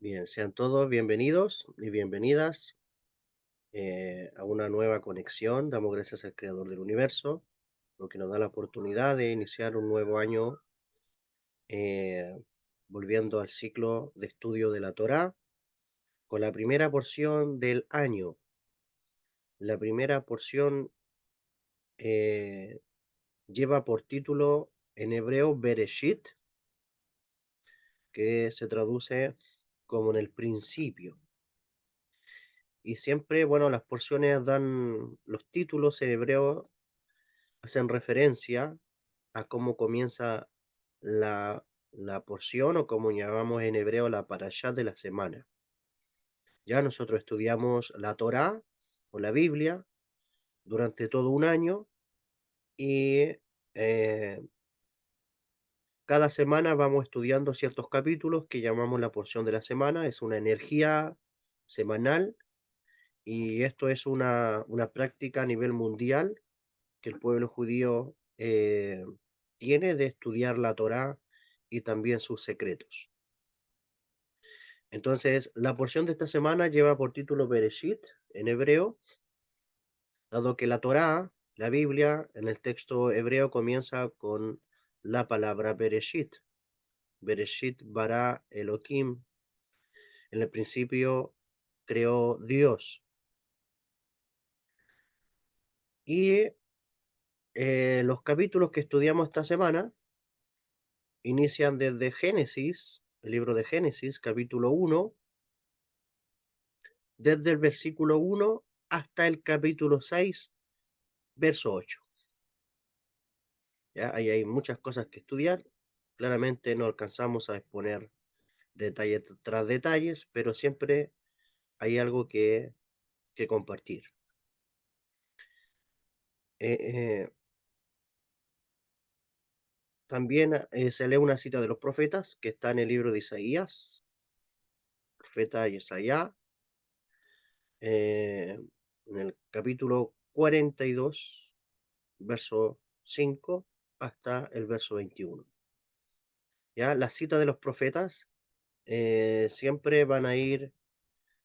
Bien, sean todos bienvenidos y bienvenidas a una nueva conexión. Damos gracias al Creador del Universo, porque nos da la oportunidad de iniciar un nuevo año eh, volviendo al ciclo de estudio de la Torá con la primera porción del año. La primera porción eh, lleva por título en hebreo Bereshit, que se traduce como en el principio. Y siempre, bueno, las porciones dan los títulos en hebreo hacen referencia a cómo comienza la porción o como llamamos en hebreo la parashá de la semana. Ya nosotros estudiamos la Torá o la Biblia durante todo un año y eh, cada semana vamos estudiando ciertos capítulos que llamamos la porción de la semana. Es una energía semanal y esto es una práctica a nivel mundial que el pueblo judío tiene de estudiar la Torá y también sus secretos. Entonces, la porción de esta semana lleva por título Bereshit en hebreo, dado que la Torá, la Biblia, en el texto hebreo comienza con la palabra Bereshit. Bereshit bara Elohim. En el principio creó Dios. Y los capítulos que estudiamos esta semana inician desde Génesis, el libro de Génesis, capítulo 1, desde el versículo 1 hasta el capítulo 6, verso 8. ¿Ya? Ahí hay muchas cosas que estudiar. Claramente no alcanzamos a exponer detalle tras detalles, pero siempre hay algo que compartir. Eh, eh, También se lee una cita de los profetas que está en el libro de Isaías, profeta Isaías, en el capítulo 42, verso 5 hasta el verso 21. Ya las citas de los profetas siempre van a ir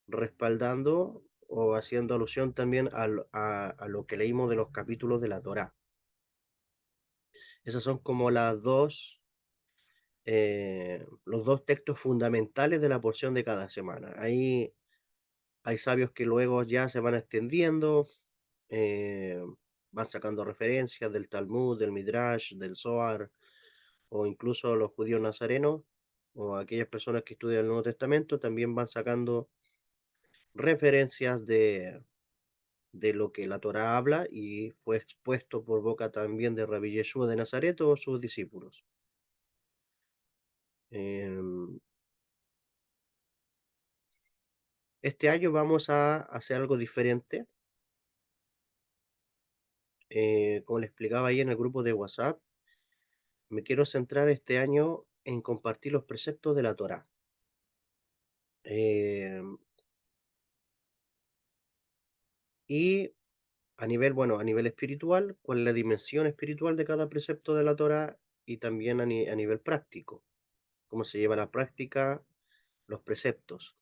respaldando o haciendo alusión también a lo que leímos de los capítulos de la Torá. Esas son como los dos textos fundamentales de la porción de cada semana. Ahí hay sabios que luego ya se van extendiendo, eh, van sacando referencias del Talmud, del Midrash, del Zohar, o incluso los judíos nazarenos, o aquellas personas que estudian el Nuevo Testamento, también van sacando referencias de lo que la Torá habla y fue expuesto por boca también de Rabbi Yeshua de Nazaret o sus discípulos. Em, este año vamos a hacer algo diferente. Como le explicaba ahí en el grupo de WhatsApp, me quiero centrar este año en compartir los preceptos de la Torá. Em, y a nivel, bueno, a nivel espiritual, cuál es la dimensión espiritual de cada precepto de la Torá y también a nivel práctico, cómo se lleva a la práctica los preceptos,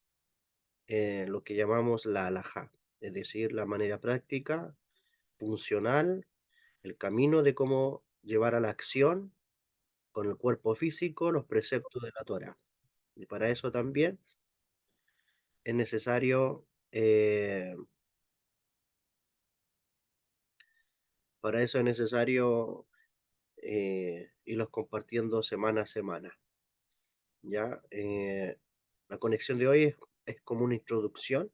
lo que llamamos la halajá, es decir, la manera práctica, funcional, el camino de cómo llevar a la acción con el cuerpo físico los preceptos de la Torá. Y es necesario, para eso es necesario irlos compartiendo semana a semana. ¿Ya? La conexión de hoy es como una introducción,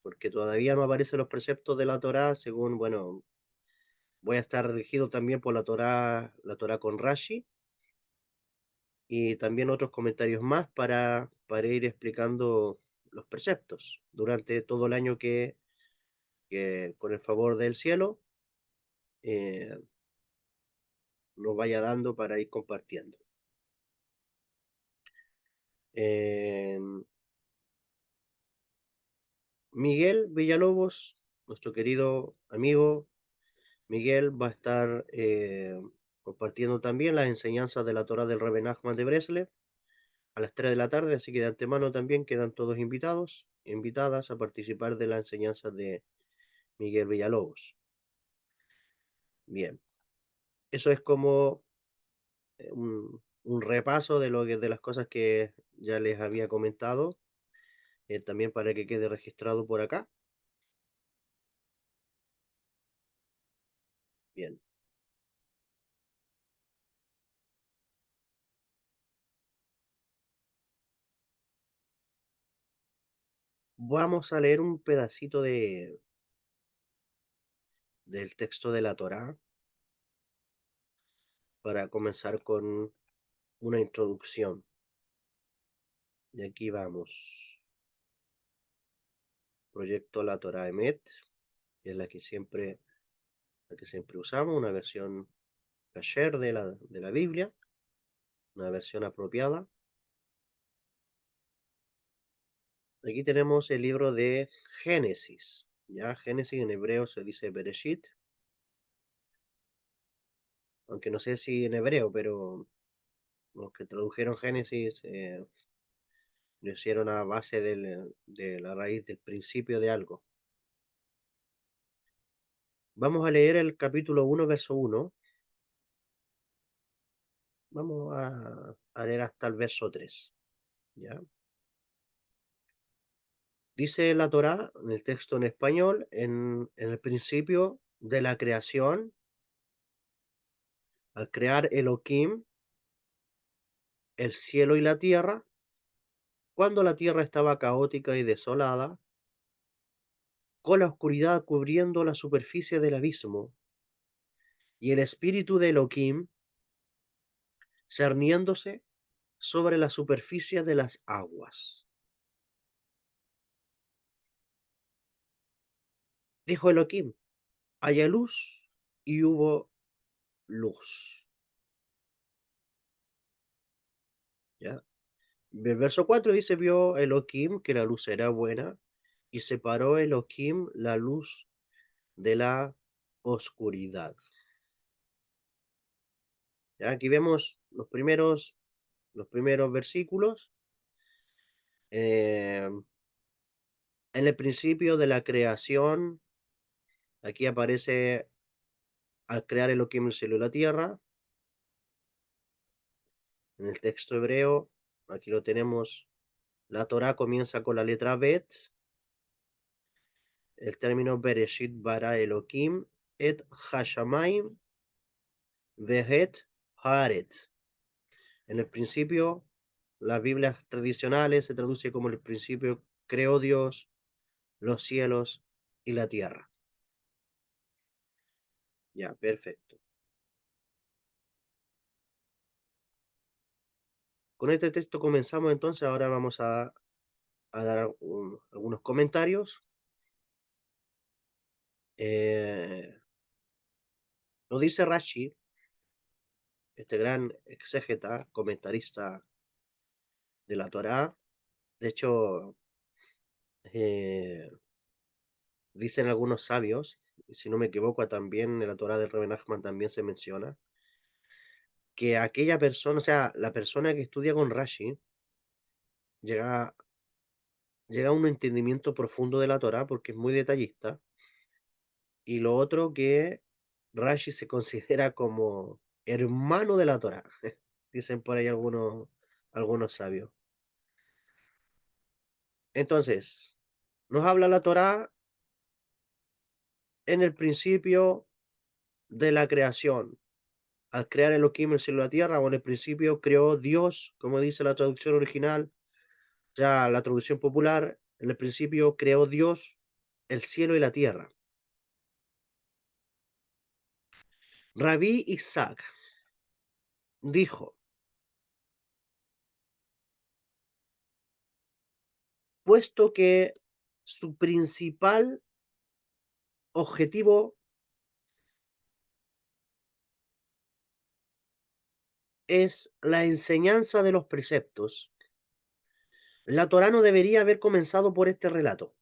porque todavía no aparecen los preceptos de la Torá, según, bueno, voy a estar regido también por la Torá con Rashi y también otros comentarios más para ir explicando los preceptos durante todo el año que con el favor del cielo eh, nos vaya dando para ir compartiendo. Em, Miguel Villalobos, nuestro querido amigo Miguel, va a estar compartiendo también las enseñanzas de la Torá del Rebbe Nachman de Breslev. a las 3 de la tarde, así que de antemano también quedan todos invitados, invitadas a participar de la enseñanza de Miguel Villalobos. Bien, eso es como un repaso de de las cosas que ya les había comentado, también para que quede registrado por acá. Bien, vamos a leer un pedacito del texto de la Torá para comenzar con una introducción. Y aquí vamos. Proyecto La Torá Emet, que es la que siempre usamos, una versión kasher de la Biblia, una versión apropiada. Aquí tenemos el libro de Génesis. Ya, Génesis en hebreo se dice Bereshit, aunque no sé si en hebreo, pero los que tradujeron Génesis lo hicieron a base de la raíz del principio de algo. Vamos a leer el capítulo 1, verso 1. Vamos a leer hasta el verso 3. ¿Ya? Dice la Torá, en el texto en español, en el principio de la creación, al crear Elohim, el cielo y la tierra, cuando la tierra estaba caótica y desolada, con la oscuridad cubriendo la superficie del abismo, y el espíritu de Elohim cerniéndose sobre la superficie de las aguas. Dijo Elohim, haya luz, y hubo luz. ¿Ya? El verso 4 dice, vio Elohim que la luz era buena, y separó Elohim la luz de la oscuridad. ¿Ya? Aquí vemos los primeros versículos. Eh, en el principio de la creación, aquí aparece al crear Elohim el cielo y la tierra. En el texto hebreo, aquí lo tenemos, la Torá comienza con la letra Bet, el término Bereshit bara Elohim et Hashamayim vehet haaretz. En el principio, las Biblias tradicionales se traduce como el principio creó Dios los cielos y la tierra. Ya, perfecto. Con este texto comenzamos entonces, ahora vamos a dar algunos comentarios. Nos dice Rashi, este gran exégeta, comentarista de la Torá. De hecho, eh, dicen algunos sabios, y si no me equivoco, también en la Torá de Reben Nachman también se menciona, que aquella persona, o sea, la persona que estudia con Rashi, llega, llega a un entendimiento profundo de la Torá porque es muy detallista. Y lo otro que Rashi se considera como hermano de la Torá, dicen por ahí algunos sabios. Entonces, nos habla la Torá en el principio de la creación. Al crear Elohim el cielo y la tierra, o en el principio creó Dios, como dice la traducción original, ya la traducción popular, en el principio creó Dios el cielo y la tierra. Rabí Isaac dijo, puesto que su principal objetivo es la enseñanza de los preceptos, la Torá no debería haber comenzado por este relato,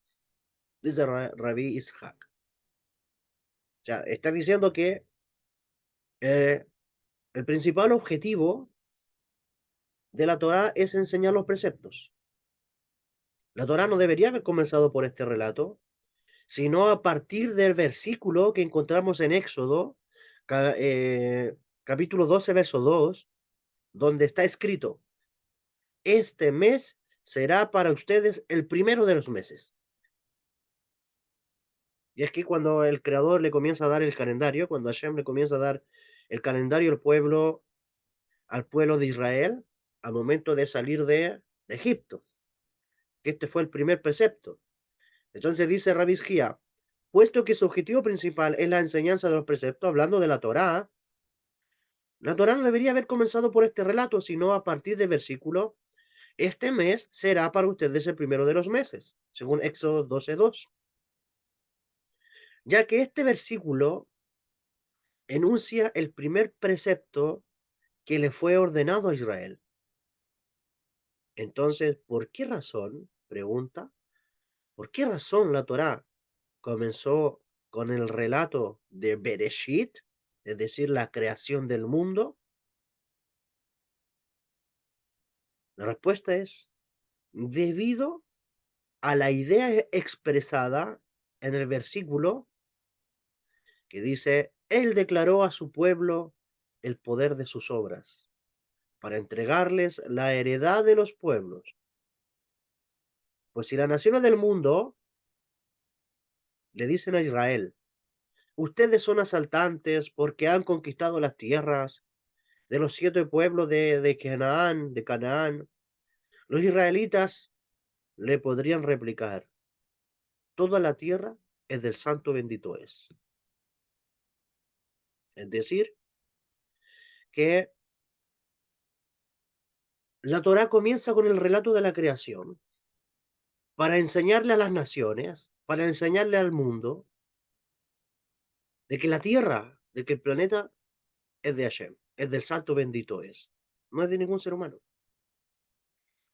dice Rabí Isaac. O sea, está diciendo que el principal objetivo de la Torá es enseñar los preceptos. La Torá no debería haber comenzado por este relato, sino a partir del versículo que encontramos en Éxodo, capítulo 12, verso 2, donde está escrito: este mes será para ustedes el primero de los meses. Y es que cuando el Creador le comienza a dar el calendario, cuando Hashem le comienza a dar el calendario al pueblo de Israel, al momento de salir de Egipto, que este fue el primer precepto. Entonces dice Rabbi Hizquía, puesto que su objetivo principal es la enseñanza de los preceptos, hablando de la Torá no debería haber comenzado por este relato, sino a partir del versículo: este mes será para ustedes el primero de los meses, según Éxodo 12:2, ya que este versículo enuncia el primer precepto que le fue ordenado a Israel. Entonces, ¿por qué razón? Pregunta, ¿por qué razón la Torá comenzó con el relato de Bereshit, es decir, la creación del mundo? La respuesta es debido a la idea expresada en el versículo que dice: Él declaró a su pueblo el poder de sus obras, para entregarles la heredad de los pueblos. Pues si las naciones del mundo le dicen a Israel: ustedes son asaltantes porque han conquistado las tierras de los 7 pueblos de Canaán, los israelitas le podrían replicar: toda la tierra es del santo bendito es. Es decir, que la Torá comienza con el relato de la creación para enseñarle a las naciones, para enseñarle al mundo, de que la tierra, de que el planeta es de Hashem, es del santo bendito es, no es de ningún ser humano.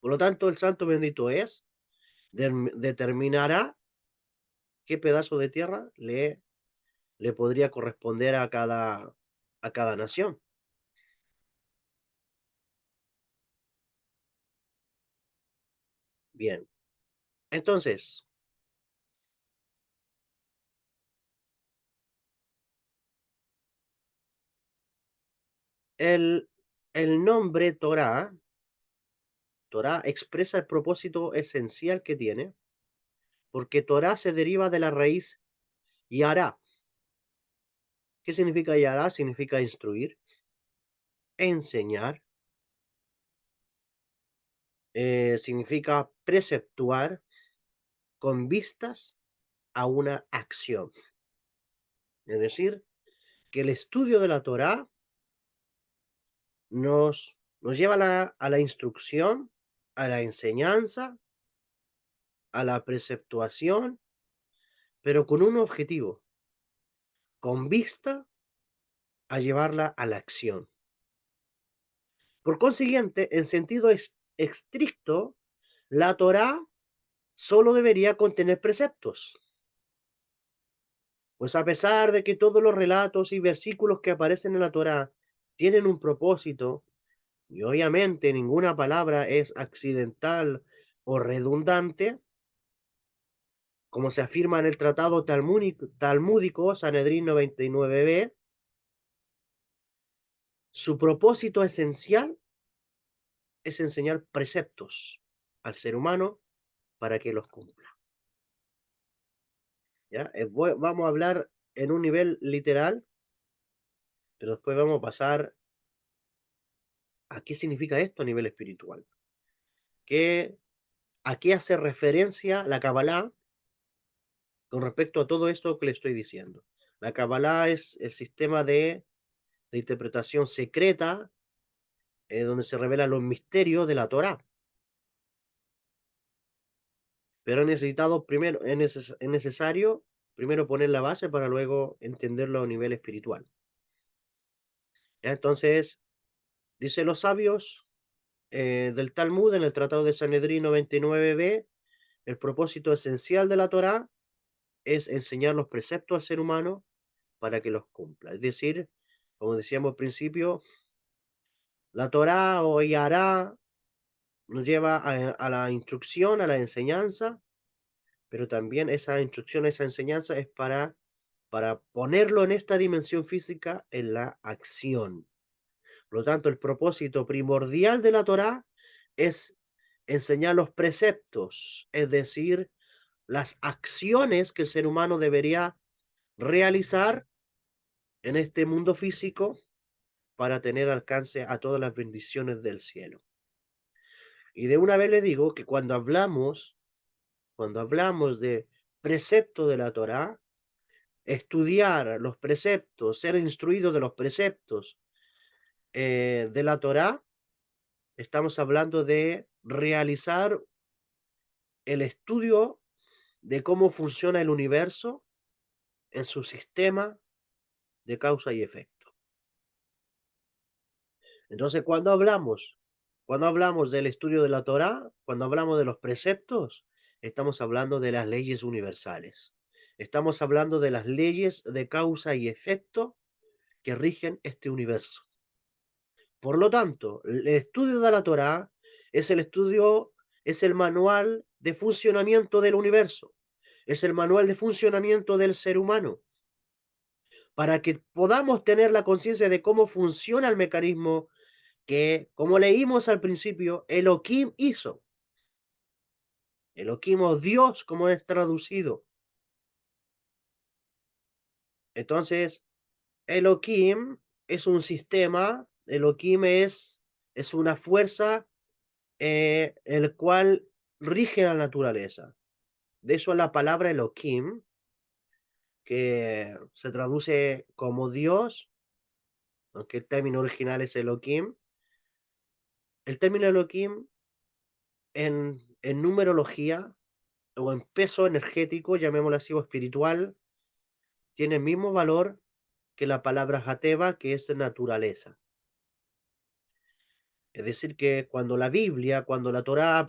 Por lo tanto, el santo bendito es determinará qué pedazo de tierra le podría corresponder a cada nación. Bien, entonces, el, el nombre Torah expresa el propósito esencial que tiene, porque Torah se deriva de la raíz Yará. ¿Qué significa Yará? Significa instruir, enseñar, significa preceptuar con vistas a una acción. Es decir, que el estudio de la Torá nos lleva a la instrucción, a la enseñanza, a la preceptuación, pero con un objetivo, con vista a llevarla a la acción. Por consiguiente, en sentido estricto, la Torá solo debería contener preceptos. Pues a pesar de que todos los relatos y versículos que aparecen en la Torá tienen un propósito, y obviamente ninguna palabra es accidental o redundante, como se afirma en el tratado talmúdico Sanedrín 99b, su propósito esencial es enseñar preceptos al ser humano para que los cumpla. ¿Ya? Vamos a hablar en un nivel literal, pero después vamos a pasar a qué significa esto a nivel espiritual. ¿A qué hace referencia la Kabbalah con respecto a todo esto que le estoy diciendo? La Kabbalah es el sistema de interpretación secreta, donde se revelan los misterios de la Torá. Pero es necesario primero poner la base para luego entenderlo a nivel espiritual. ¿Ya? Entonces, dice los sabios del Talmud en el Tratado de Sanedrín 99b, el propósito esencial de la Torá es enseñar los preceptos al ser humano para que los cumpla. Es decir, como decíamos al principio, la Torá o Yará nos lleva a la instrucción, a la enseñanza, pero también esa instrucción, esa enseñanza es para ponerlo en esta dimensión física en la acción. Por lo tanto, el propósito primordial de la Torá es enseñar los preceptos, es decir, las acciones que el ser humano debería realizar en este mundo físico para tener alcance a todas las bendiciones del cielo. Y de una vez le digo que cuando hablamos de precepto de la Torá, estudiar los preceptos, ser instruido de los preceptos de la Torá, estamos hablando de realizar el estudio de cómo funciona el universo en su sistema de causa y efecto. Entonces, cuando hablamos del estudio de la Torá, cuando hablamos de los preceptos, estamos hablando de las leyes universales. Estamos hablando de las leyes de causa y efecto que rigen este universo. Por lo tanto, el estudio de la Torá es el estudio, es el manual de funcionamiento del universo, es el manual de funcionamiento del ser humano, para que podamos tener la conciencia de cómo funciona el mecanismo que, como leímos al principio, Elohim hizo. Elohim o Dios, como es traducido. Entonces, Elohim es un sistema, Elohim es una fuerza el cual rige la naturaleza. De eso la palabra Elohim, que se traduce como Dios, aunque el término original es Elohim. El término Elohim en numerología o en peso energético, llamémoslo así, o espiritual, tiene el mismo valor que la palabra Jateba, que es naturaleza. Es decir, que cuando la Biblia, cuando la Torá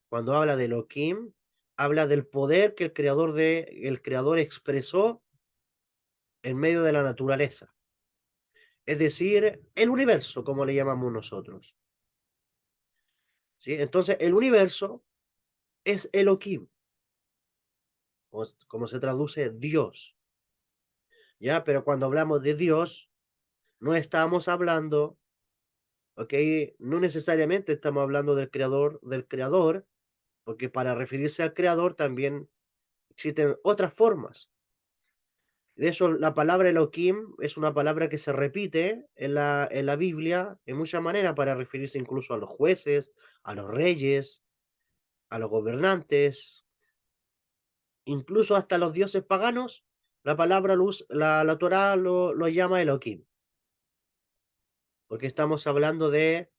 cuando habla de Elohim, habla del poder que el creador expresó en medio de la naturaleza. Es decir, el universo, como le llamamos nosotros. ¿Sí? Entonces, el universo es Elohim, como se traduce Dios. ¿Ya? Pero cuando hablamos de Dios, no estamos hablando, ¿ok? No necesariamente estamos hablando del creador, porque para referirse al creador también existen otras formas. De hecho, la palabra Elohim es una palabra que se repite en la Biblia en muchas maneras para referirse incluso a los jueces, a los reyes, a los gobernantes, incluso hasta los dioses paganos. La palabra luz, la Torá lo llama Elohim, porque estamos hablando de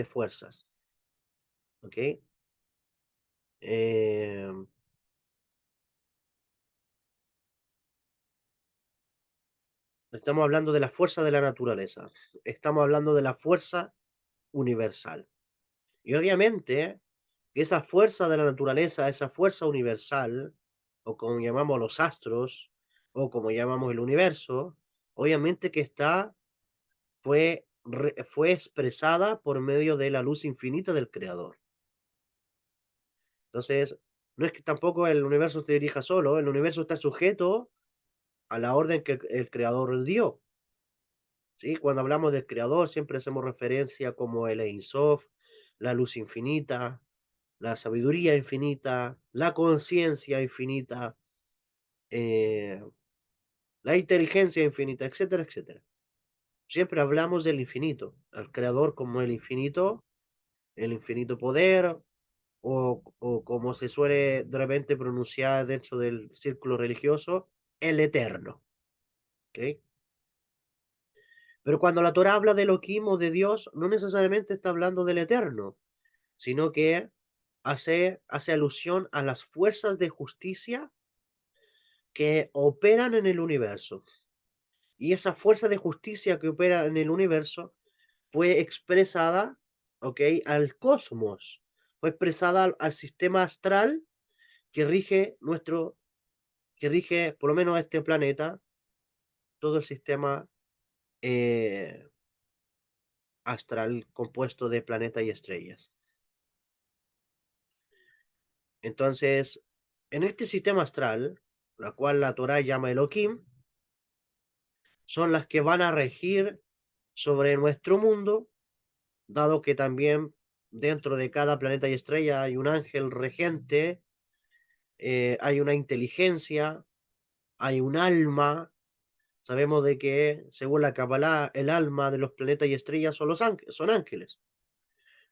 fuerzas, ¿ok? Eh, estamos hablando de la fuerza de la naturaleza, estamos hablando de la fuerza universal. Y obviamente que esa fuerza de la naturaleza, esa fuerza universal, o como llamamos los astros, o como llamamos el universo, obviamente que fue expresada por medio de la luz infinita del Creador. Entonces, no es que tampoco el universo se dirija solo, el universo está sujeto a la orden que el Creador dio. ¿Sí? Cuando hablamos del Creador, siempre hacemos referencia como el Ein Sof, la luz infinita, la sabiduría infinita, la conciencia infinita, eh, la inteligencia infinita, etcétera, etcétera. Siempre hablamos del infinito, al creador como el infinito poder, o como se suele de repente pronunciar dentro del círculo religioso, el eterno. ¿Ok? Pero cuando la Torah habla de Elohim o de Dios, no necesariamente está hablando del eterno, sino que hace alusión a las fuerzas de justicia que operan en el universo. Y esa fuerza de justicia que opera en el universo fue expresada, ¿ok? Al cosmos, fue expresada al sistema astral que que rige por lo menos este planeta, todo el sistema, eh, astral compuesto de planetas y estrellas. Entonces, en este sistema astral, la cual la Torá llama Elohim, son las que van a regir sobre nuestro mundo, dado que también dentro de cada planeta y estrella hay un ángel regente, hay una inteligencia, hay un alma. Sabemos de que, según la Kabbalah, el alma de los planetas y estrellas son son ángeles.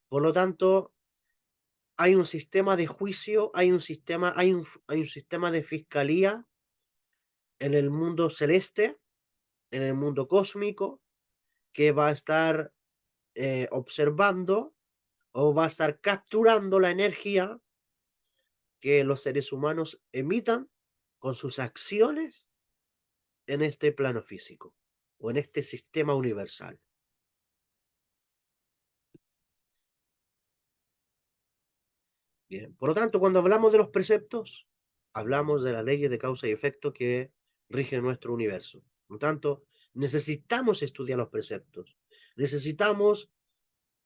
Por lo tanto, hay un sistema de juicio, hay un sistema de fiscalía en el mundo celeste, en el mundo cósmico, que va a estar observando o va a estar capturando la energía que los seres humanos emitan con sus acciones en este plano físico o en este sistema universal. Bien. Por lo tanto, cuando hablamos de los preceptos, hablamos de las leyes de causa y efecto que rigen nuestro universo. Por lo tanto, necesitamos estudiar los preceptos. Necesitamos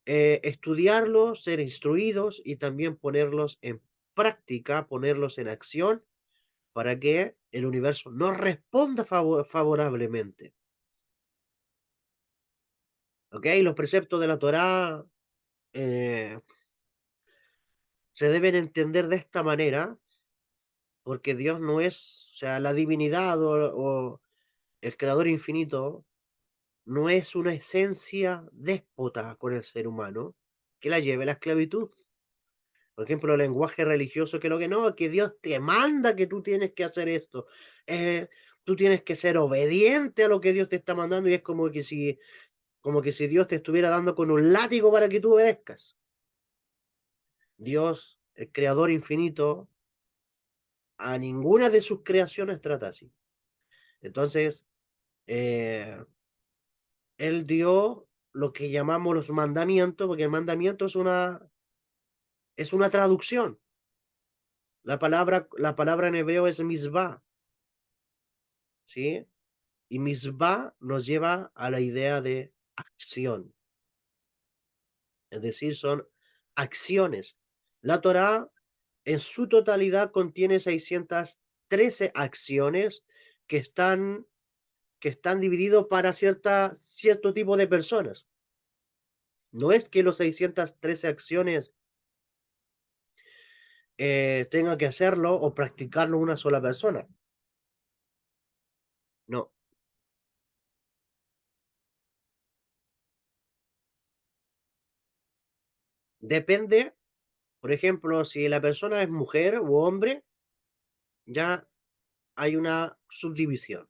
estudiarlos, ser instruidos y también ponerlos en práctica, ponerlos en acción para que el universo nos responda favorablemente. ¿Ok? Los preceptos de la Torá eh, se deben entender de esta manera porque Dios no es, o sea, la divinidad o el creador infinito no es una esencia déspota con el ser humano que la lleve a la esclavitud. Por ejemplo, el lenguaje religioso que lo que no, que Dios te manda que tú tienes que hacer esto. Tú tienes que ser obediente a lo que Dios te está mandando y es como que si Dios te estuviera dando con un látigo para que tú obedezcas. Dios, el creador infinito, a ninguna de sus creaciones trata así. Entonces, eh, él dio lo que llamamos los mandamientos, porque el mandamiento es una traducción. La palabra en hebreo es misbah, ¿sí? Y misbah nos lleva a la idea de acción, es decir, son acciones. La Torá en su totalidad contiene 613 acciones que están, que están divididos para cierto tipo de personas. No es que los 613 acciones tenga que hacerlo o practicarlo una sola persona. No, depende, por ejemplo, si la persona es mujer u hombre, ya hay una subdivisión.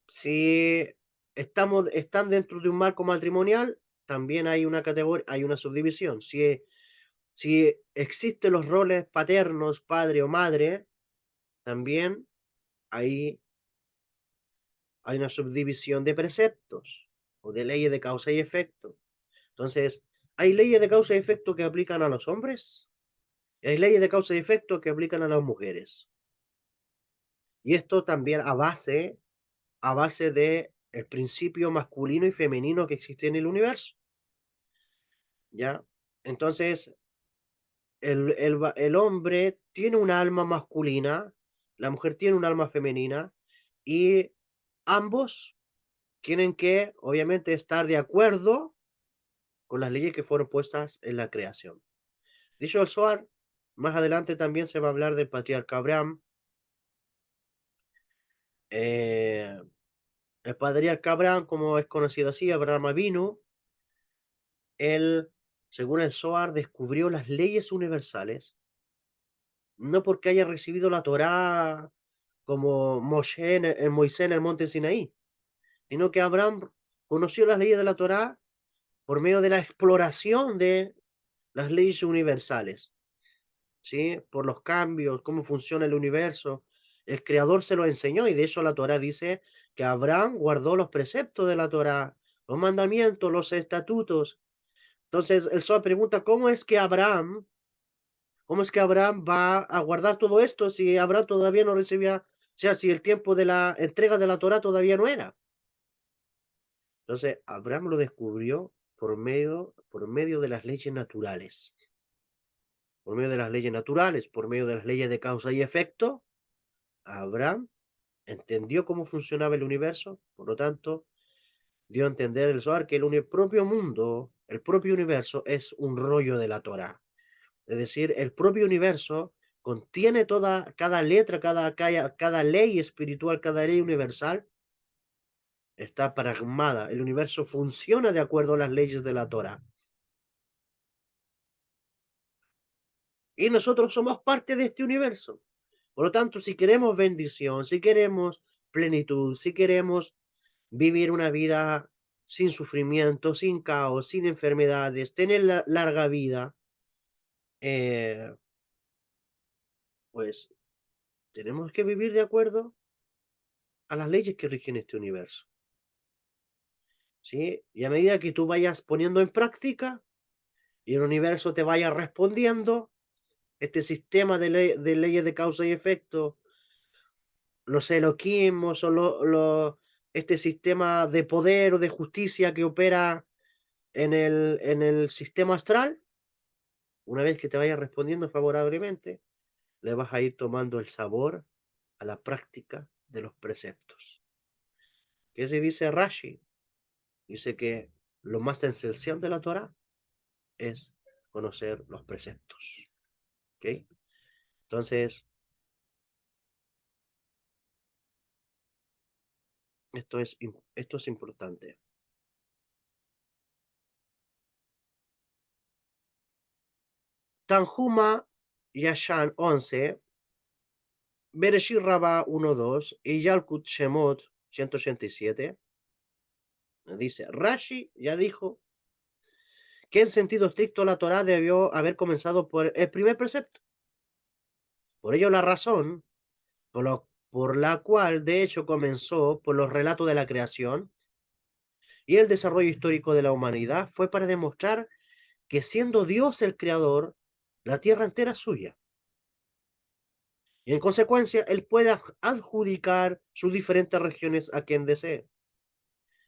Si están dentro de un marco matrimonial, también hay una categoría, hay una subdivisión. Si existen los roles paternos, padre o madre, también hay, hay una subdivisión de preceptos o de leyes de causa y efecto. Entonces, hay leyes de causa y efecto que aplican a los hombres y hay leyes de causa y efecto que aplican a las mujeres. Y esto también a base de el principio masculino y femenino que existe en el universo. ¿Ya? Entonces, el hombre tiene un alma masculina, la mujer tiene un alma femenina y ambos tienen que, obviamente, estar de acuerdo con las leyes que fueron puestas en la creación. Dicho el Zohar, más adelante también se va a hablar del patriarca Abraham. Eh, el patriarca Abraham, como es conocido así, Abraham Avinu, él, según el Zohar, descubrió las leyes universales, no porque haya recibido la Torá como Moisés en el monte Sinaí, sino que Abraham conoció las leyes de la Torá por medio de la exploración de las leyes universales, ¿sí? Por los cambios, cómo funciona el universo. El Creador se lo enseñó y de eso la Torá dice que Abraham guardó los preceptos de la Torá, los mandamientos, los estatutos. Entonces el Zohar pregunta, cómo es que Abraham va a guardar todo esto si Abraham todavía no recibía, o sea, si el tiempo de la entrega de la Torá todavía no era? Entonces, Abraham lo descubrió por medio de las leyes naturales. Por medio de las leyes naturales, por medio de las leyes de causa y efecto, Abraham entendió cómo funcionaba el universo, por lo tanto, dio a entender el Zohar que propio mundo, el propio universo es un rollo de la Torá. Es decir, el propio universo contiene cada letra, cada ley espiritual, cada ley universal, está pragmada. El universo funciona de acuerdo a las leyes de la Torá. Y nosotros somos parte de este universo. Por lo tanto, si queremos bendición, si queremos plenitud, si queremos vivir una vida sin sufrimiento, sin caos, sin enfermedades, tener larga vida, eh, pues tenemos que vivir de acuerdo a las leyes que rigen este universo. ¿Sí? Y a medida que tú vayas poniendo en práctica y el universo te vaya respondiendo, este sistema de leyes de causa y efecto, los eloquismos o este sistema de poder o de justicia que opera en el sistema astral, una vez que te vaya respondiendo favorablemente, le vas a ir tomando el sabor a la práctica de los preceptos. ¿Qué se dice Rashi? Dice que lo más esencial de la Torah es conocer los preceptos. ¿Ok? Entonces, esto es importante. Tanjuma Yashan 11, Bereshit Rabá 1.2 y Yalkut Shemot 187, dice, Rashi ya dijo que en sentido estricto la Torá debió haber comenzado por el primer precepto. Por ello la razón por la cual de hecho comenzó por los relatos de la creación y el desarrollo histórico de la humanidad fue para demostrar que siendo Dios el creador, la tierra entera es suya. Y en consecuencia, él puede adjudicar sus diferentes regiones a quien desee.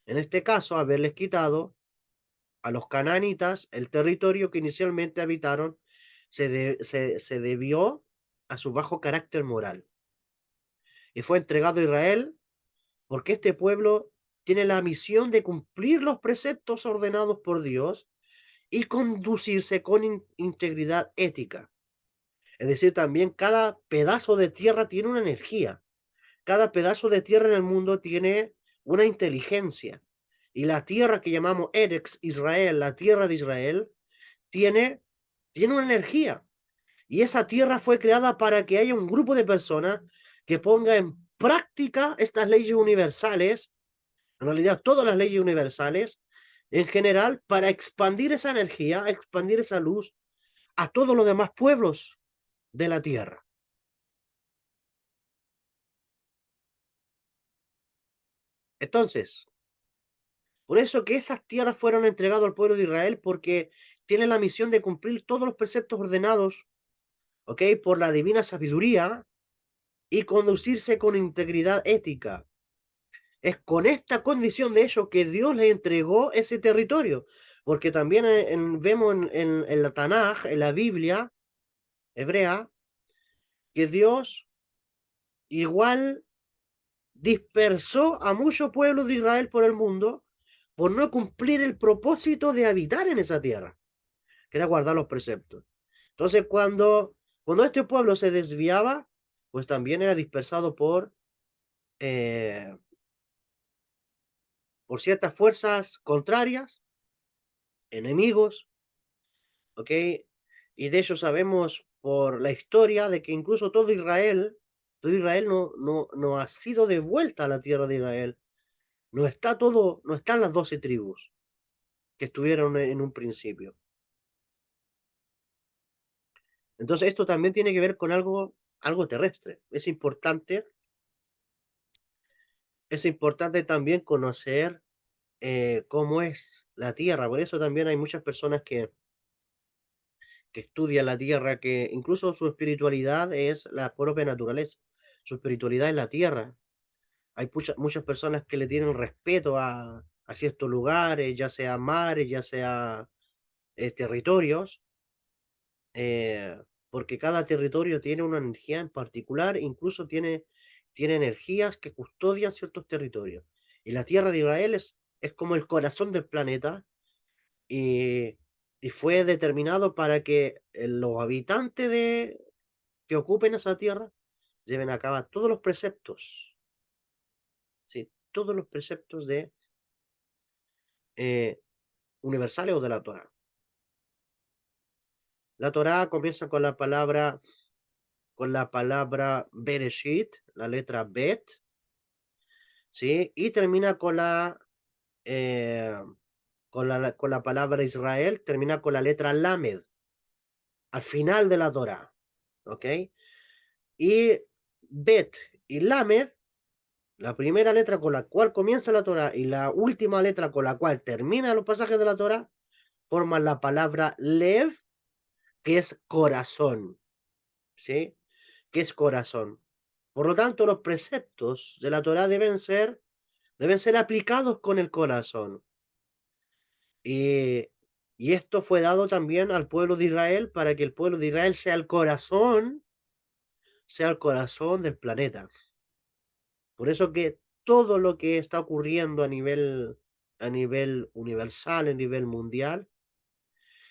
En este caso, haberles quitado a los cananitas el territorio que inicialmente habitaron se debió a su bajo carácter moral. Y fue entregado a Israel porque este pueblo tiene la misión de cumplir los preceptos ordenados por Dios y conducirse con integridad ética. Es decir, también cada pedazo de tierra tiene una energía. Cada pedazo de tierra en el mundo tiene una inteligencia. Y la tierra que llamamos Erex Israel, la tierra de Israel, tiene una energía. Y esa tierra fue creada para que haya un grupo de personas que ponga en práctica estas leyes universales, en realidad todas las leyes universales, en general, para expandir esa energía, expandir esa luz a todos los demás pueblos de la tierra. Entonces, por eso que esas tierras fueron entregadas al pueblo de Israel, porque tiene la misión de cumplir todos los preceptos ordenados, ¿ok? Por la divina sabiduría y conducirse con integridad ética. Es con esta condición de ello que Dios le entregó ese territorio, porque también vemos en la Tanaj, en la Biblia hebrea, que Dios igual dispersó a muchos pueblos de Israel por el mundo por no cumplir el propósito de habitar en esa tierra, que era guardar los preceptos. Entonces, cuando este pueblo se desviaba, pues también era dispersado eh, por ciertas fuerzas contrarias, enemigos, ¿ok? Y de ello sabemos por la historia de que incluso todo Israel no ha sido devuelta a la tierra de Israel. No están las 12 tribus que estuvieron en un principio. Entonces, esto también tiene que ver con algo terrestre. Es importante también conocer cómo es la Tierra. Por eso también hay muchas personas que estudian la Tierra, que incluso su espiritualidad es la propia naturaleza. Su espiritualidad es la Tierra. Hay muchas personas que le tienen respeto a a ciertos lugares, ya sea mares, ya sea territorios, eh, porque cada territorio tiene una energía en particular, incluso tiene energías que custodian ciertos territorios. Y la tierra de Israel es como el corazón del planeta y, y fue determinado para que los habitantes que ocupen esa tierra lleven a cabo todos los preceptos, ¿sí? Todos los preceptos eh, universales o de la Torá. La Torá comienza con la palabra Bereshit, la letra Bet, ¿sí? Y termina eh, con la palabra Israel, termina con la letra Lamed, al final de la Torá, ¿ok? Y Bet y Lamed, la primera letra con la cual comienza la Torá y la última letra con la cual termina los pasajes de la Torá, forman la palabra Lev, que es corazón, ¿sí? Que es corazón. Por lo tanto, los preceptos de la Torá deben ser aplicados con el corazón. Y, y esto fue dado también al pueblo de Israel para que el pueblo de Israel sea el corazón del planeta. Por eso que todo lo que está ocurriendo a nivel universal, a nivel mundial,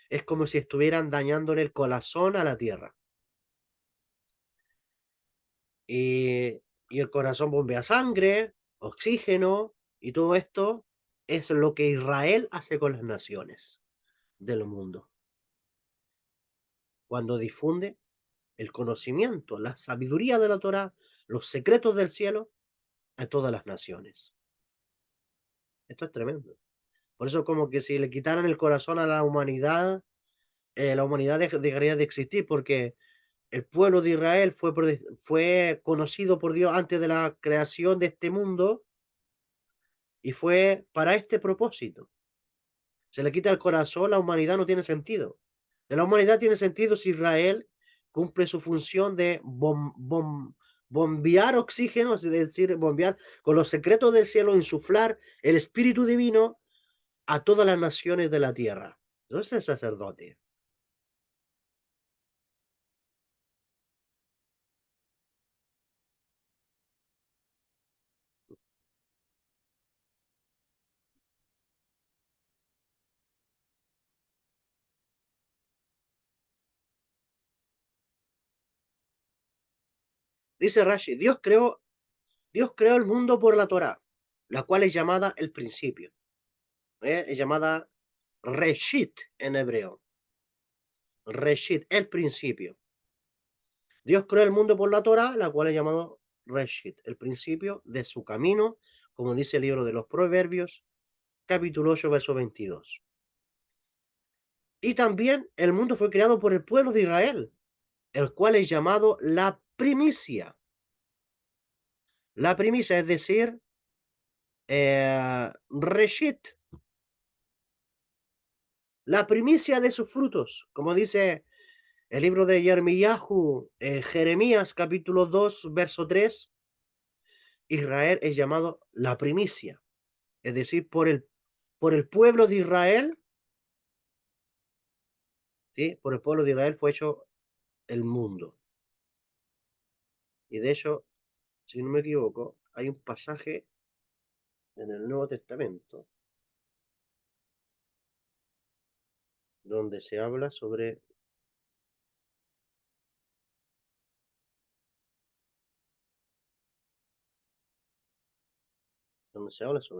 es como si estuvieran dañándole el corazón a la tierra. Y, y el corazón bombea sangre, oxígeno, y todo esto es lo que Israel hace con las naciones del mundo. Cuando difunde el conocimiento, la sabiduría de la Torá, los secretos del cielo a todas las naciones. Esto es tremendo. Por eso como que si le quitaran el corazón a la humanidad dejaría de existir porque el pueblo de Israel fue conocido por Dios antes de la creación de este mundo y fue para este propósito. Se le quita el corazón, la humanidad no tiene sentido. De la humanidad tiene sentido si Israel cumple su función de bombear oxígeno, es decir, bombear con los secretos del cielo, insuflar el espíritu divino a todas las naciones de la tierra. Entonces es sacerdote. Dice Rashi, Dios creó el mundo por la Torá, la cual es llamada el principio. Es llamada Reshit en hebreo. Reshit, el principio. Dios creó el mundo por la Torá, la cual es llamado Reshit, el principio de su camino, como dice el libro de los Proverbios, capítulo 8, verso 22. Y también el mundo fue creado por el pueblo de Israel, el cual es llamado la primicia. La primicia, es decir, Reshit, la primicia de sus frutos, como dice el libro de Yermiyahu, Jeremías capítulo 2, verso 3, Israel es llamado la primicia, es decir, por el pueblo de Israel, ¿sí? Por el pueblo de Israel fue hecho el mundo. Y de hecho, si no me equivoco, hay un pasaje en el Nuevo Testamento donde se habla sobre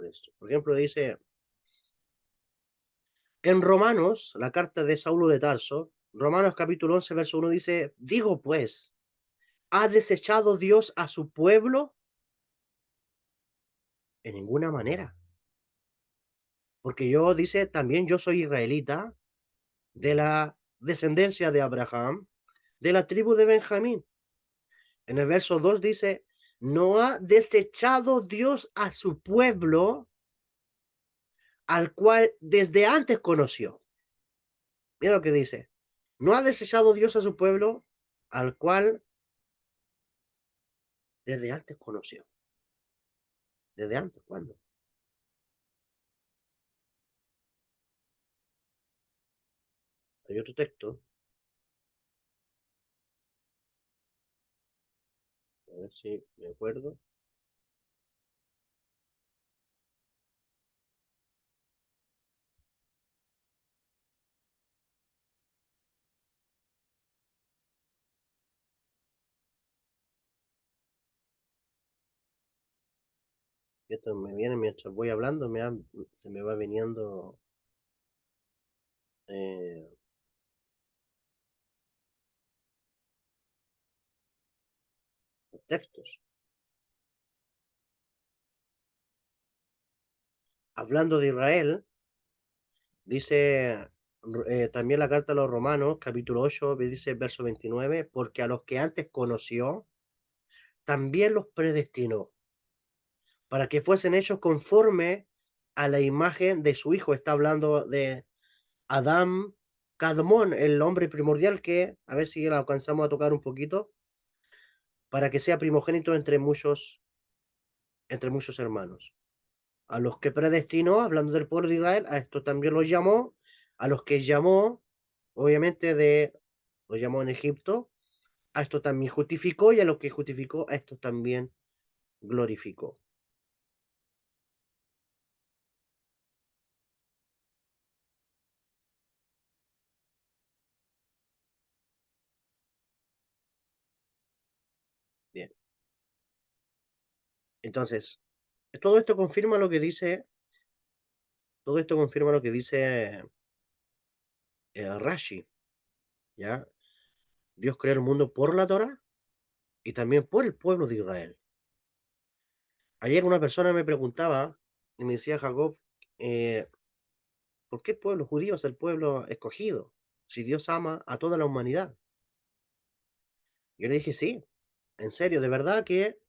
esto. Por ejemplo, dice en Romanos, la carta de Saulo de Tarso, Romanos capítulo 11, verso 1 dice, digo pues, ¿ha desechado Dios a su pueblo? En ninguna manera. Porque yo, dice, también yo soy israelita de la descendencia de Abraham, de la tribu de Benjamín. En el verso 2 dice, no ha desechado Dios a su pueblo, al cual desde antes conoció. Mira lo que dice, no ha desechado Dios a su pueblo, al cual desde antes conoció. ¿Desde antes? ¿Cuándo? Hay otro texto, a ver si me acuerdo. Esto me viene mientras voy hablando, se me va viniendo eh, los textos. Hablando de Israel, dice también la carta a los Romanos, capítulo 8, dice verso 29, porque a los que antes conoció, también los predestinó, para que fuesen ellos conforme a la imagen de su Hijo. Está hablando de Adán Cadmón, el hombre primordial que, a ver si lo alcanzamos a tocar un poquito, para que sea primogénito entre muchos hermanos. A los que predestinó, hablando del pueblo de Israel, a esto también los llamó, a los que llamó, obviamente los llamó en Egipto, a esto también justificó, y a los que justificó, a esto también glorificó. Bien, entonces, todo esto confirma lo que dice, todo esto confirma lo que dice Rashi, ¿ya? Dios creó el mundo por la Torah y también por el pueblo de Israel. Ayer una persona me preguntaba y me decía, Jacob, eh, ¿por qué el pueblo judío es el pueblo escogido? Si Dios ama a toda la humanidad. Yo le dije, sí, en serio, de verdad que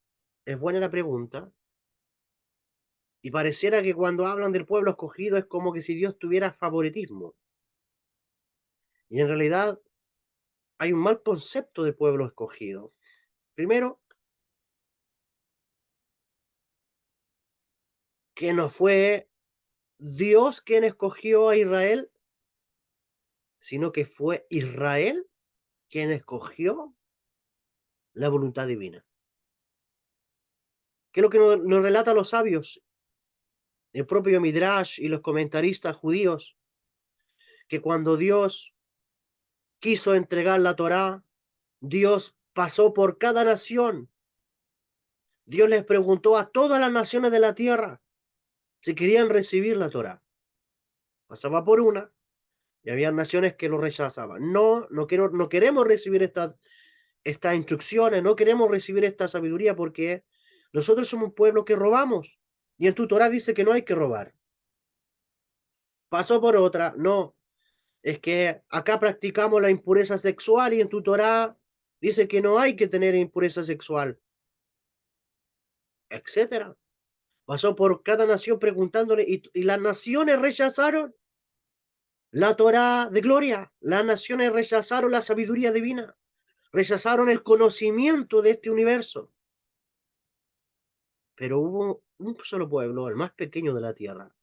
es buena la pregunta. Y pareciera que cuando hablan del pueblo escogido es como que si Dios tuviera favoritismo. Y en realidad hay un mal concepto de pueblo escogido. Primero, que no fue Dios quien escogió a Israel, sino que fue Israel quien escogió la voluntad divina. ¿Qué es lo que nos relata los sabios, el propio Midrash y los comentaristas judíos? Que cuando Dios quiso entregar la Torá, Dios pasó por cada nación. Dios les preguntó a todas las naciones de la tierra si querían recibir la Torá. Pasaba por una y había naciones que lo rechazaban. No, no queremos recibir estas instrucciones, no queremos recibir esta sabiduría porque nosotros somos un pueblo que robamos. Y en tu Torá dice que no hay que robar. Pasó por otra, no, es que acá practicamos la impureza sexual y en tu Torá dice que no hay que tener impureza sexual, etcétera. Pasó por cada nación preguntándole y las naciones rechazaron la Torá de gloria, las naciones rechazaron la sabiduría divina, rechazaron el conocimiento de este universo. Pero hubo un solo pueblo, el más pequeño de la tierra,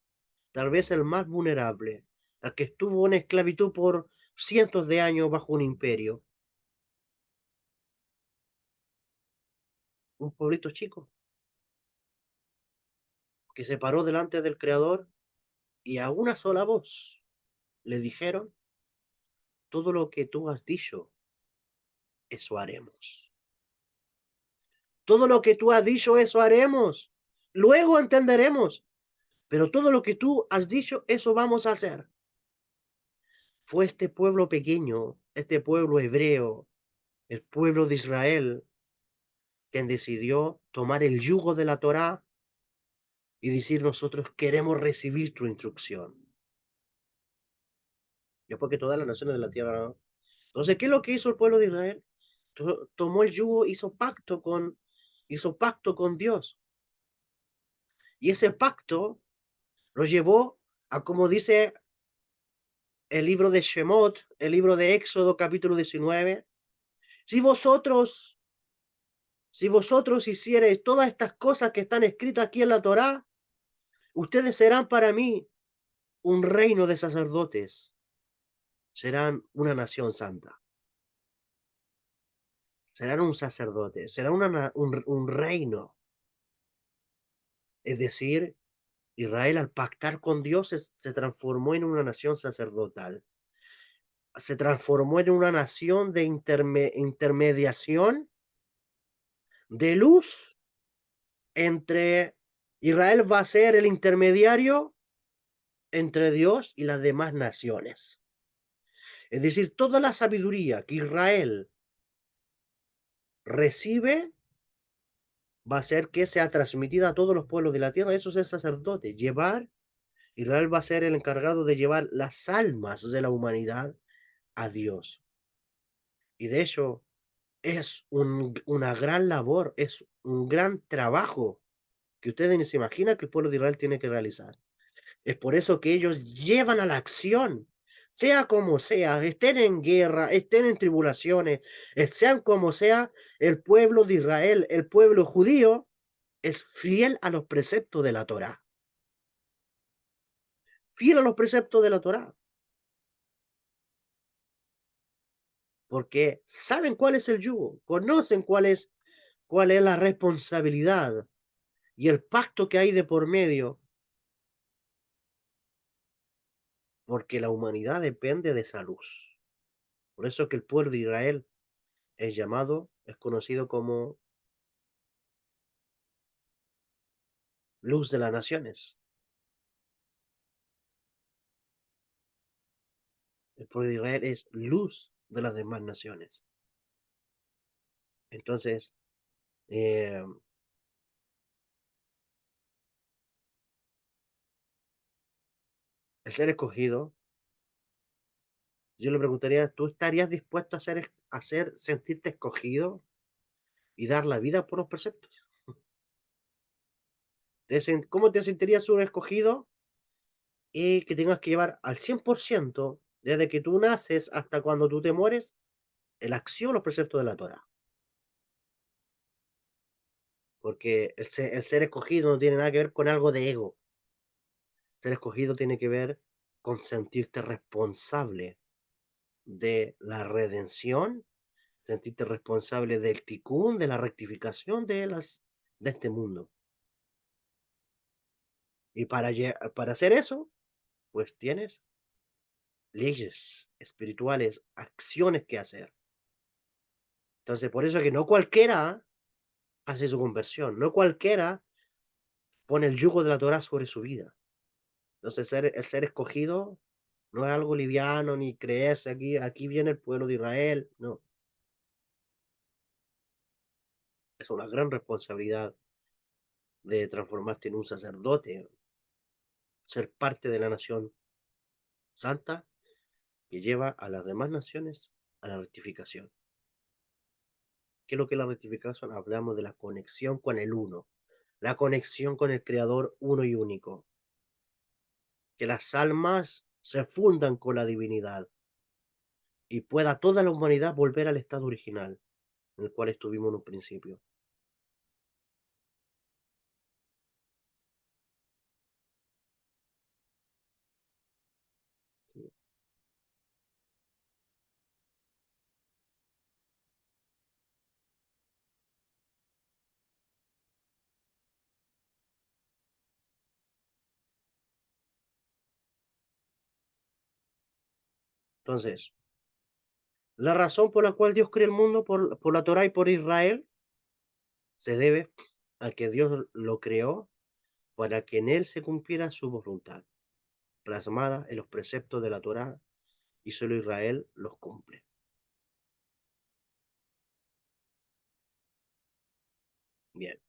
tal vez el más vulnerable, el que estuvo en esclavitud por cientos de años bajo un imperio, un pueblito chico que se paró delante del Creador y a una sola voz le dijeron, todo lo que tú has dicho, eso haremos. Todo lo que tú has dicho, eso haremos. Luego entenderemos, pero todo lo que tú has dicho, eso vamos a hacer. Fue este pueblo pequeño, este pueblo hebreo, el pueblo de Israel, quien decidió tomar el yugo de la Torá y decir nosotros queremos recibir tu instrucción. Después que todas las naciones de la tierra, ¿no? Entonces, ¿qué es lo que hizo el pueblo de Israel? Tomó el yugo, hizo pacto con Dios. Y ese pacto lo llevó a, como dice el libro de Shemot, el libro de Éxodo, capítulo 19, si vosotros, si vosotros hiciereis todas estas cosas que están escritas aquí en la Torá, ustedes serán para mí un reino de sacerdotes, serán una nación santa, serán un sacerdote, será un reino. Es decir, Israel al pactar con Dios se transformó en una nación sacerdotal, se transformó en una nación de intermediación, de luz entre Israel va a ser el intermediario entre Dios y las demás naciones. Es decir, toda la sabiduría que Israel recibe va a ser que sea transmitida a todos los pueblos de la tierra. Eso es el sacerdote, Israel va a ser el encargado de llevar las almas de la humanidad a Dios. Y de hecho, es una gran labor, es un gran trabajo que ustedes ni se imaginan que el pueblo de Israel tiene que realizar. Es por eso que ellos llevan a la acción, sea como sea, estén en guerra, estén en tribulaciones, sean como sea, el pueblo de Israel, el pueblo judío, es fiel a los preceptos de la Torá, fiel a los preceptos de la Torá, porque saben cuál es el yugo, conocen cuál es la responsabilidad y el pacto que hay de por medio, porque la humanidad depende de esa luz. Por eso que el pueblo de Israel es conocido como luz de las naciones. El pueblo de Israel es luz de las demás naciones. Entonces, eh, el ser escogido, yo le preguntaría, ¿tú estarías dispuesto a sentirte escogido y dar la vida por los preceptos? ¿Cómo te sentirías un escogido y que tengas que llevar al 100% desde que tú naces hasta cuando tú te mueres, la acción, los preceptos de la Torah? Porque el ser escogido no tiene nada que ver con algo de ego. Ser escogido tiene que ver con sentirte responsable de la redención, sentirte responsable del tikkun, de la rectificación de este mundo. Y para hacer eso, pues tienes leyes espirituales, acciones que hacer. Entonces, por eso es que no cualquiera hace su conversión, no cualquiera pone el yugo de la Torah sobre su vida. Entonces, el ser escogido no es algo liviano, ni creerse aquí viene el pueblo de Israel, no, es una gran responsabilidad de transformarte en un sacerdote, ser parte de la nación santa que lleva a las demás naciones a la rectificación. ¿Qué es lo que es la rectificación? Hablamos de la conexión con el uno, la conexión con el creador uno y único, que las almas se fundan con la divinidad y pueda toda la humanidad volver al estado original en el cual estuvimos en un principio. Entonces, la razón por la cual Dios crea el mundo por la Torah y por Israel se debe a que Dios lo creó para que en él se cumpliera su voluntad, plasmada en los preceptos de la Torá, y solo Israel los cumple. Bien,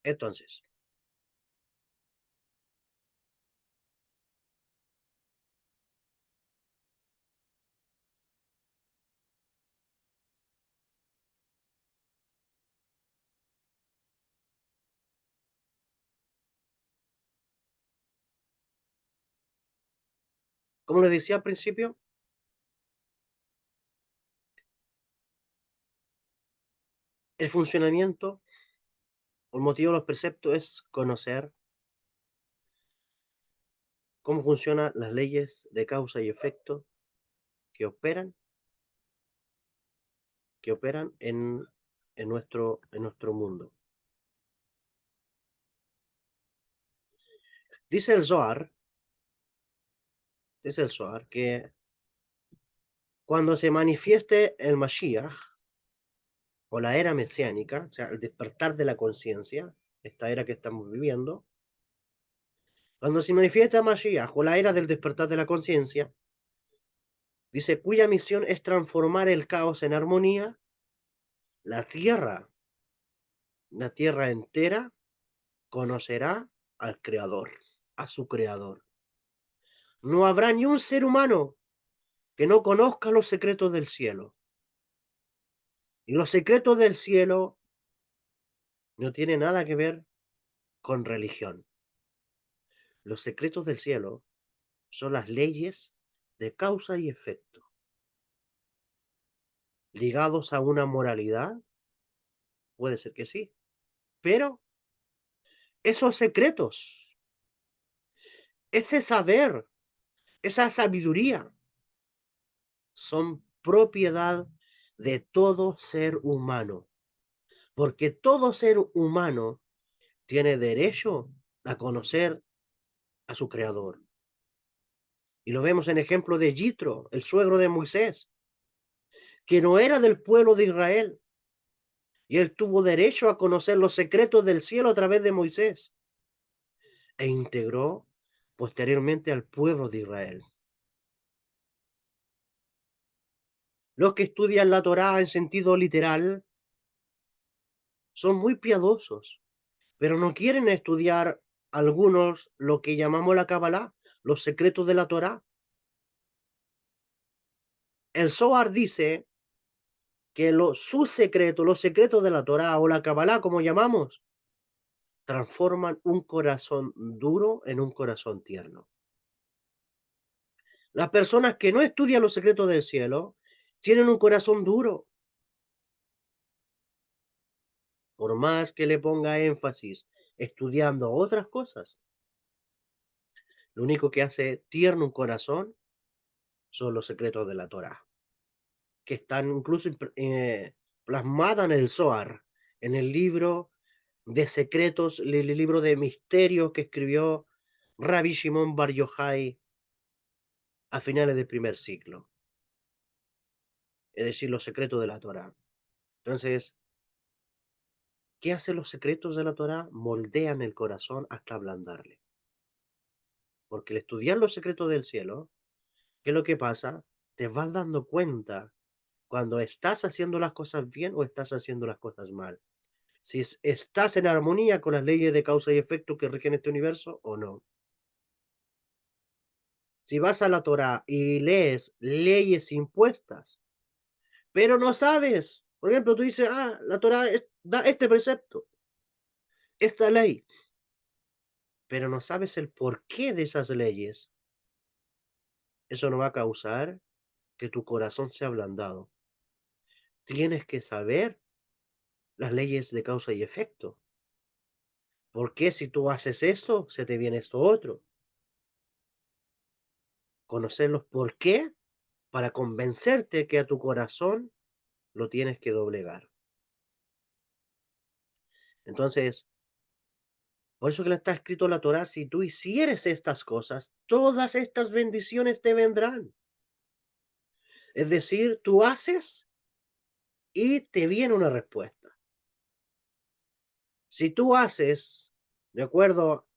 entonces, como les decía al principio, El funcionamiento, el motivo de los preceptos es conocer cómo funcionan las leyes de causa y efecto que operan, en nuestro mundo. Dice el Zohar, que cuando se manifieste el Mashiach o la era mesiánica, o sea, el despertar de la conciencia, esta era que estamos viviendo, cuando se manifiesta Mashiach o la era del despertar de la conciencia, dice, cuya misión es transformar el caos en armonía, la tierra, la tierra entera conocerá al Creador, a su Creador. No habrá ni un ser humano que no conozca los secretos del cielo. Y los secretos del cielo no tienen nada que ver con religión. Los secretos del cielo son las leyes de causa y efecto, ligados a una moralidad, puede ser que sí, pero esos secretos, ese saber, esa sabiduría, son propiedad de todo ser humano, porque todo ser humano tiene derecho a conocer a su creador. Y lo vemos en ejemplo de Yitro, el suegro de Moisés, que no era del pueblo de Israel, y él tuvo derecho a conocer los secretos del cielo a través de Moisés, e integró posteriormente al pueblo de Israel. Los que estudian la Torá en sentido literal son muy piadosos, pero no quieren estudiar algunos lo que llamamos la Kabbalah, los secretos de la Torá. El Zohar dice que sus secretos, los secretos de la Torá o la Kabbalah, como llamamos, transforman un corazón duro en un corazón tierno. Las personas que no estudian los secretos del cielo tienen un corazón duro, por más que le ponga énfasis estudiando otras cosas. Lo único que hace tierno un corazón son los secretos de la Torá, que están incluso plasmadas en el Zohar, en el libro de secretos, el libro de misterios que escribió Rabbi Shimon Bar Yochai a finales del primer siglo, es decir, los secretos de la Torá. Entonces, ¿qué hacen los secretos de la Torá? Moldean el corazón hasta ablandarle. Porque al estudiar los secretos del cielo, ¿qué es lo que pasa? Te vas dando cuenta cuando estás haciendo las cosas bien o estás haciendo las cosas mal. Si estás en armonía con las leyes de causa y efecto que rigen este universo o no. Si vas a la Torá y lees leyes impuestas, pero no sabes, por ejemplo, tú dices, la Torá da este precepto, esta ley, pero no sabes el porqué de esas leyes, eso no va a causar que tu corazón sea ablandado. Tienes que saber las leyes de causa y efecto. Porque si tú haces esto, se te viene esto otro. Conocerlos por qué para convencerte que a tu corazón lo tienes que doblegar. Entonces, por eso que le está escrito en la Torá, si tú hicieres estas cosas, todas estas bendiciones te vendrán. Es decir, tú haces y te viene una respuesta. Si tú haces de acuerdo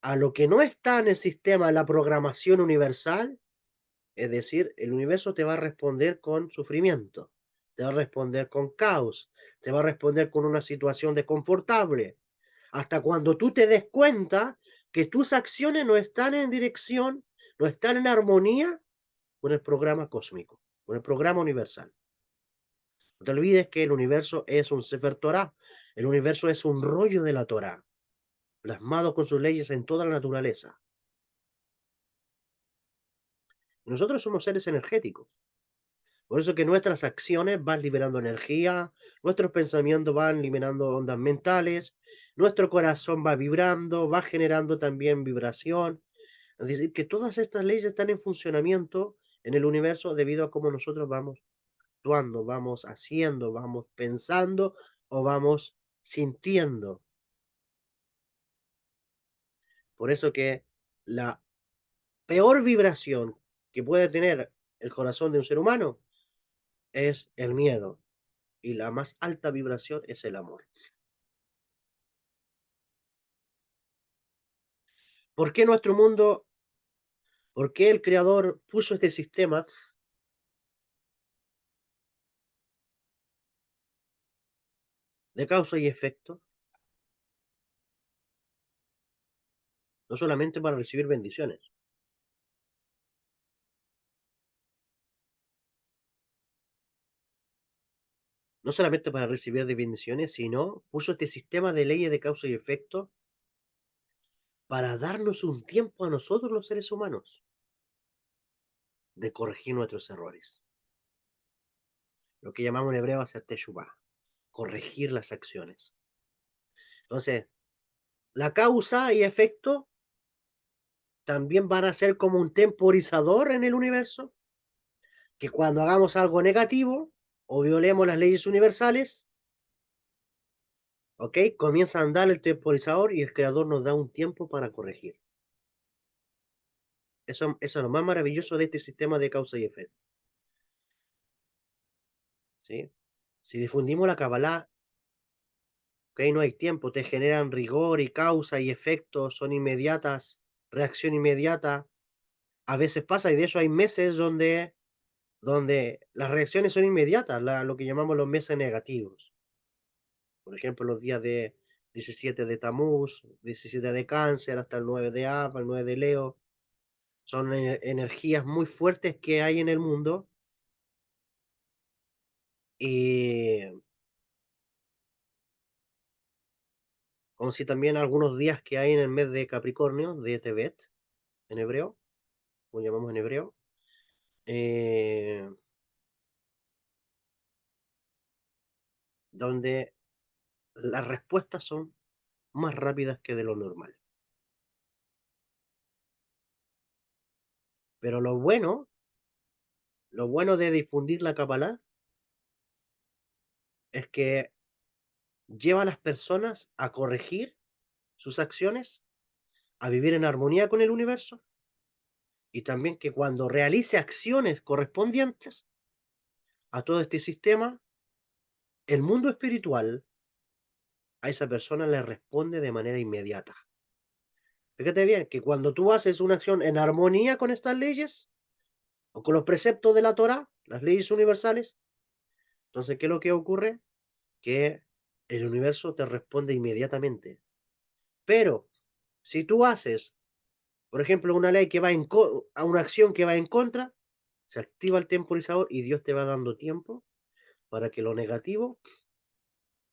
a lo que no está en el sistema de la programación universal, es decir, el universo te va a responder con sufrimiento, te va a responder con caos, te va a responder con una situación desconfortable, hasta cuando tú te des cuenta que tus acciones no están en dirección, no están en armonía con el programa cósmico, con el programa universal. No te olvides que el universo es un Sefer Torah, el universo es un rollo de la Torah, plasmado con sus leyes en toda la naturaleza. Nosotros somos seres energéticos. Por eso que nuestras acciones van liberando energía, nuestros pensamientos van liberando ondas mentales, nuestro corazón va vibrando, va generando también vibración. Es decir, que todas estas leyes están en funcionamiento en el universo debido a cómo nosotros vamos actuando, vamos haciendo, vamos pensando o vamos sintiendo. Por eso que la peor vibración que puede tener el corazón de un ser humano es el miedo y la más alta vibración es el amor. ¿Por qué nuestro mundo, por qué el creador puso este sistema de causa y efecto? No solamente para recibir bendiciones, no solamente para recibir de bendiciones, sino puso este sistema de leyes de causa y efecto para darnos un tiempo a nosotros los seres humanos de corregir nuestros errores. Lo que llamamos en hebreo hacer teshuvah, corregir las acciones. Entonces, la causa y efecto también van a ser como un temporizador en el universo, que cuando hagamos algo negativo o violemos las leyes universales, ¿ok? Comienza a andar el temporizador y el creador nos da un tiempo para corregir. Eso es lo más maravilloso de este sistema de causa y efecto, ¿sí? Si difundimos la Kabbalah, ¿ok? No hay tiempo, te generan rigor y causa y efecto, son inmediatas, reacción inmediata. A veces pasa, y de eso hay meses donde las reacciones son inmediatas, lo que llamamos los meses negativos. Por ejemplo, los días de 17 de Tamuz, 17 de Cáncer, hasta el 9 de Ab, el 9 de Leo. Son energías muy fuertes que hay en el mundo y como si también algunos días que hay en el mes de Capricornio, de Tebet, en hebreo, como llamamos en hebreo, eh, donde las respuestas son más rápidas que de lo normal. Pero lo bueno de difundir la Kabbalah es que lleva a las personas a corregir sus acciones, a vivir en armonía con el universo y también que cuando realice acciones correspondientes a todo este sistema, el mundo espiritual a esa persona le responde de manera inmediata. Fíjate bien que cuando tú haces una acción en armonía con estas leyes o con los preceptos de la Torah, las leyes universales, entonces, ¿qué es lo que ocurre? Que el universo te responde inmediatamente. Pero si tú haces, por ejemplo, una ley que va a una acción que va en contra, se activa el temporizador y Dios te va dando tiempo para que lo negativo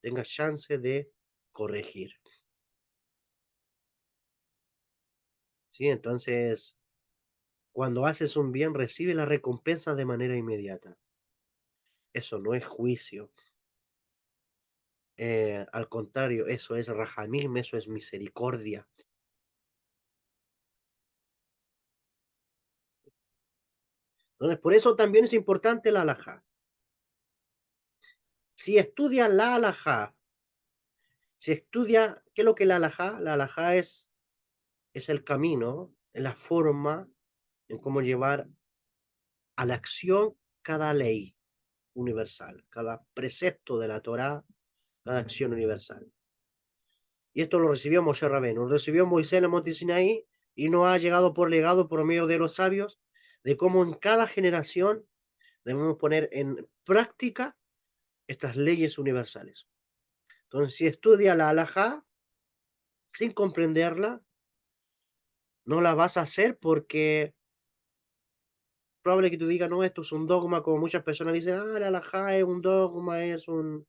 tenga chance de corregir. ¿Sí? Entonces, cuando haces un bien, recibe la recompensa de manera inmediata. Eso no es juicio. Al contrario, eso es rajamim, eso es misericordia. Entonces, por eso también es importante la alajá. Si estudia la alajá, si estudia, ¿qué es lo que la alajá? La alajá es el camino, es la forma en cómo llevar a la acción cada ley universal, cada precepto de la Torá, cada acción universal. Y esto lo recibió Moshe Rabbeinu, lo recibió Moisés en el monte Sinaí y nos ha llegado por legado por medio de los sabios de cómo en cada generación debemos poner en práctica estas leyes universales. Entonces, si estudia la halajá sin comprenderla, no la vas a hacer porque probable que tú digas, no, esto es un dogma, como muchas personas dicen, ah, la halajá es un dogma, es un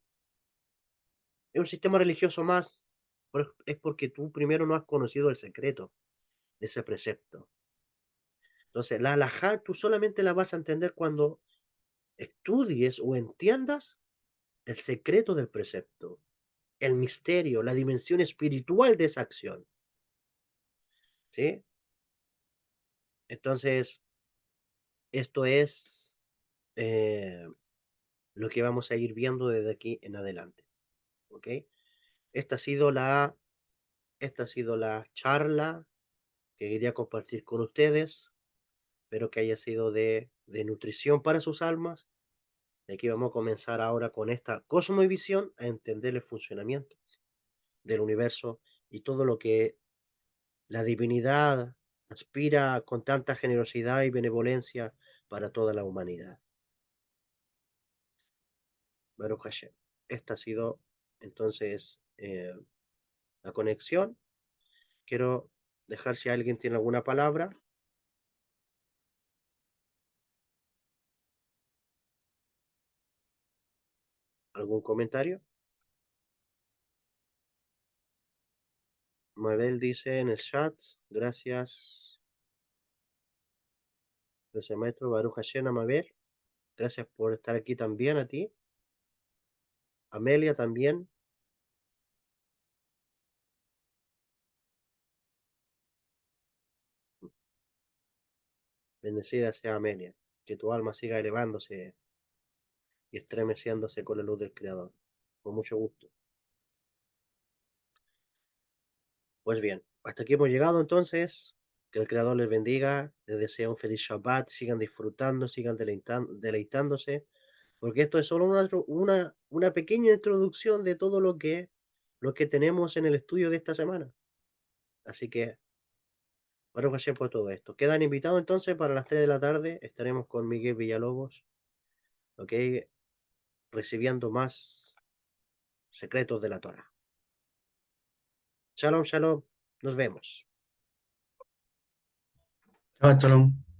sistema religioso más. Pero es porque tú primero no has conocido el secreto de ese precepto. Entonces, la halajá tú solamente la vas a entender cuando estudies o entiendas el secreto del precepto, el misterio, la dimensión espiritual de esa acción. ¿Sí? Entonces, esto es lo que vamos a ir viendo desde aquí en adelante. ¿Ok? Esta ha sido la, esta ha sido la charla que quería compartir con ustedes. Espero que haya sido de nutrición para sus almas. Y aquí vamos a comenzar ahora con esta cosmovisión a entender el funcionamiento del universo y todo lo que la divinidad aspira con tanta generosidad y benevolencia para toda la humanidad. Baruch Hashem. Esta ha sido entonces la conexión. Quiero dejar si alguien tiene alguna palabra, algún comentario. Mabel dice en el chat, gracias, gracias maestro Baruch Hashem, Mabel. Gracias por estar aquí también a ti. Amelia también. Bendecida sea Amelia. Que tu alma siga elevándose y estremeciéndose con la luz del Creador. Con mucho gusto. Pues bien, hasta aquí hemos llegado entonces. Que el Creador les bendiga. Les deseo un feliz Shabbat. Sigan disfrutando, sigan deleitándose. Porque esto es solo una pequeña introducción de todo lo que tenemos en el estudio de esta semana. Así que, Baruch Hashem por todo esto. Quedan invitados entonces para las 3 de la tarde. Estaremos con Miguel Villalobos, ¿ok? Recibiendo más secretos de la Torah. Shalom, shalom. Nos vemos. Shabbat shalom.